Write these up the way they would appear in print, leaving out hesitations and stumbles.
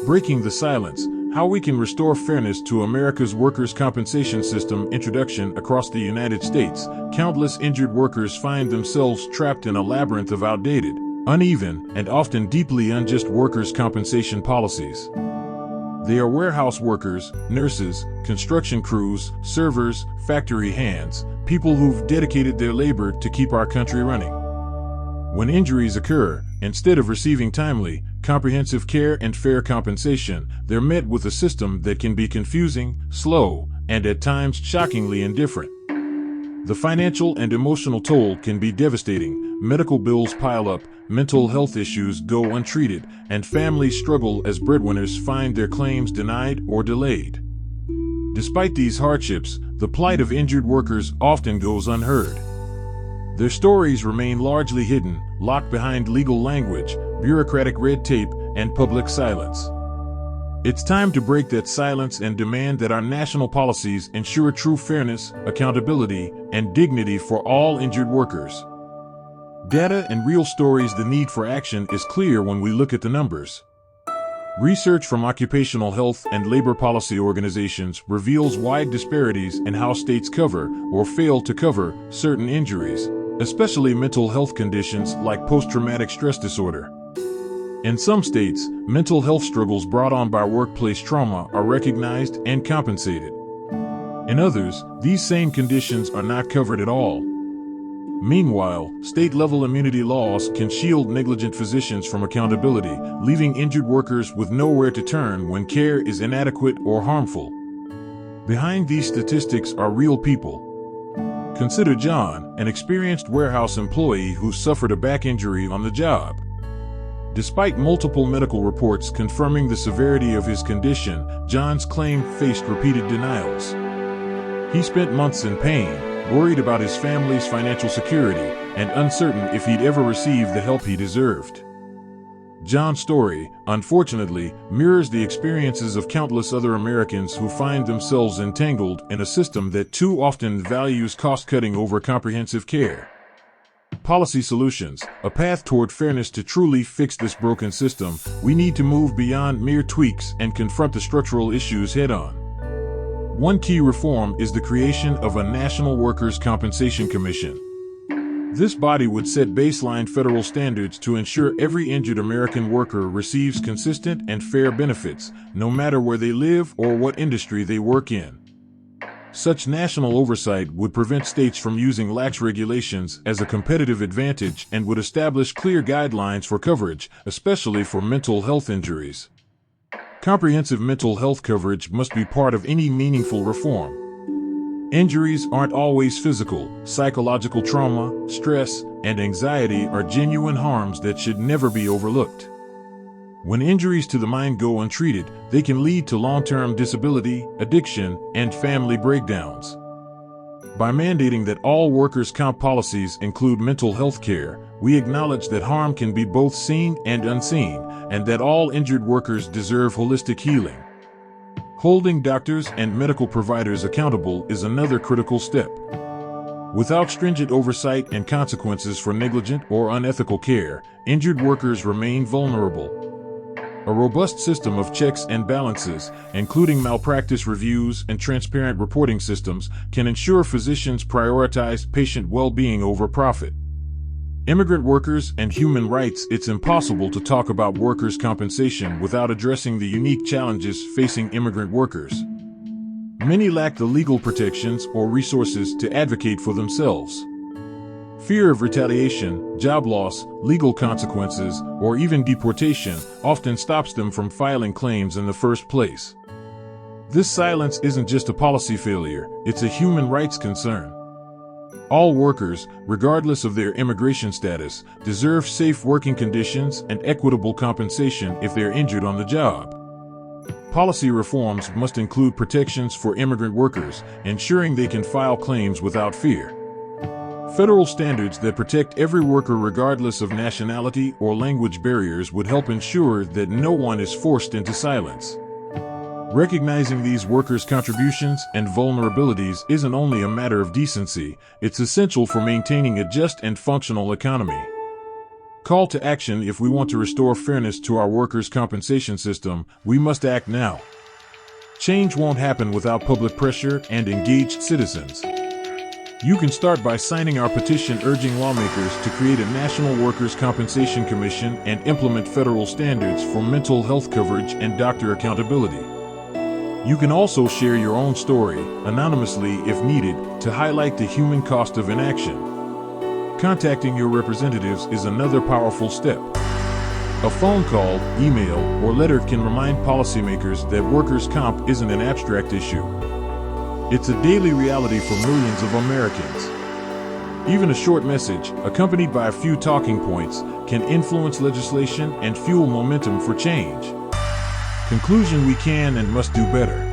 Breaking the Silence: How We Can Restore Fairness to America's Workers' Compensation System. Introduction. Across the United States, countless injured workers find themselves trapped in a labyrinth of outdated, uneven, and often deeply unjust workers' compensation policies. They are warehouse workers, nurses, construction crews, servers, factory hands, people who've dedicated their labor to keep our country running. When injuries occur, instead of receiving timely, comprehensive care and fair compensation, they're met with a system that can be confusing, slow, and at times shockingly indifferent. The financial and emotional toll can be devastating. Medical bills pile up, mental health issues go untreated, and families struggle as breadwinners find their claims denied or delayed. Despite these hardships, the plight of injured workers often goes unheard. Their stories remain largely hidden, locked behind legal language, bureaucratic red tape, and public silence. It's time to break that silence and demand that our national policies ensure true fairness, accountability, and dignity for all injured workers. Data and real stories. The need for action is clear when we look at the numbers. Research from occupational health and labor policy organizations reveals wide disparities in how states cover or fail to cover certain injuries, especially mental health conditions like post-traumatic stress disorder. In some states, mental health struggles brought on by workplace trauma are recognized and compensated. In others, these same conditions are not covered at all. Meanwhile, state-level immunity laws can shield negligent physicians from accountability, leaving injured workers with nowhere to turn when care is inadequate or harmful. Behind these statistics are real people. Consider John, an experienced warehouse employee who suffered a back injury on the job. Despite multiple medical reports confirming the severity of his condition, John's claim faced repeated denials. He spent months in pain, worried about his family's financial security, and uncertain if he'd ever receive the help he deserved. John's story, unfortunately, mirrors the experiences of countless other Americans who find themselves entangled in a system that too often values cost-cutting over comprehensive care. Policy solutions: a path toward fairness. To truly fix this broken system, we need to move beyond mere tweaks and confront the structural issues head-on. One key reform is the creation of a National Workers' Compensation Commission. This body would set baseline federal standards to ensure every injured American worker receives consistent and fair benefits, no matter where they live or what industry they work in. Such national oversight would prevent states from using lax regulations as a competitive advantage and would establish clear guidelines for coverage, especially for mental health injuries. Comprehensive mental health coverage must be part of any meaningful reform. Injuries aren't always physical. Psychological trauma, stress, and anxiety are genuine harms that should never be overlooked. When injuries to the mind go untreated, they can lead to long-term disability, addiction, and family breakdowns. By mandating that all workers' comp policies include mental health care, we acknowledge that harm can be both seen and unseen, and that all injured workers deserve holistic healing. Holding doctors and medical providers accountable is another critical step. Without stringent oversight and consequences for negligent or unethical care, injured workers remain vulnerable. A robust system of checks and balances, including malpractice reviews and transparent reporting systems, can ensure physicians prioritize patient well-being over profit. Immigrant workers and human rights. It's impossible to talk about workers' compensation without addressing the unique challenges facing immigrant workers. Many lack the legal protections or resources to advocate for themselves. Fear of retaliation, job loss, legal consequences, or even deportation often stops them from filing claims in the first place. This silence isn't just a policy failure, it's a human rights concern. All workers, regardless of their immigration status, deserve safe working conditions and equitable compensation if they're injured on the job. Policy reforms must include protections for immigrant workers, ensuring they can file claims without fear. Federal standards that protect every worker regardless of nationality or language barriers would help ensure that no one is forced into silence. Recognizing these workers' contributions and vulnerabilities isn't only a matter of decency, it's essential for maintaining a just and functional economy. Call to action: if we want to restore fairness to our workers' compensation system, we must act now. Change won't happen without public pressure and engaged citizens. You can start by signing our petition urging lawmakers to create a National Workers' Compensation Commission and implement federal standards for mental health coverage and doctor accountability. You can also share your own story, anonymously if needed, to highlight the human cost of inaction. Contacting your representatives is another powerful step. A phone call, email, or letter can remind policymakers that workers' comp isn't an abstract issue. It's a daily reality for millions of Americans. Even a short message, accompanied by a few talking points, can influence legislation and fuel momentum for change. Conclusion: we can and must do better.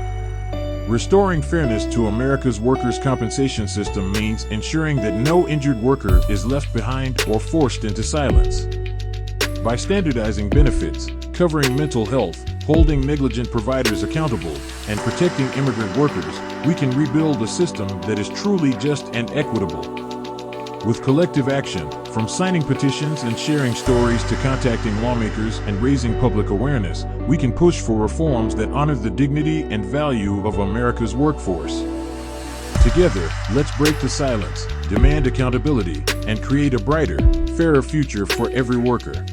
Restoring fairness to America's workers' compensation system means ensuring that no injured worker is left behind or forced into silence. By standardizing benefits, covering mental health, holding negligent providers accountable, and protecting immigrant workers, we can rebuild a system that is truly just and equitable. With collective action, from signing petitions and sharing stories to contacting lawmakers and raising public awareness, we can push for reforms that honor the dignity and value of America's workforce. Together, let's break the silence, demand accountability, and create a brighter, fairer future for every worker.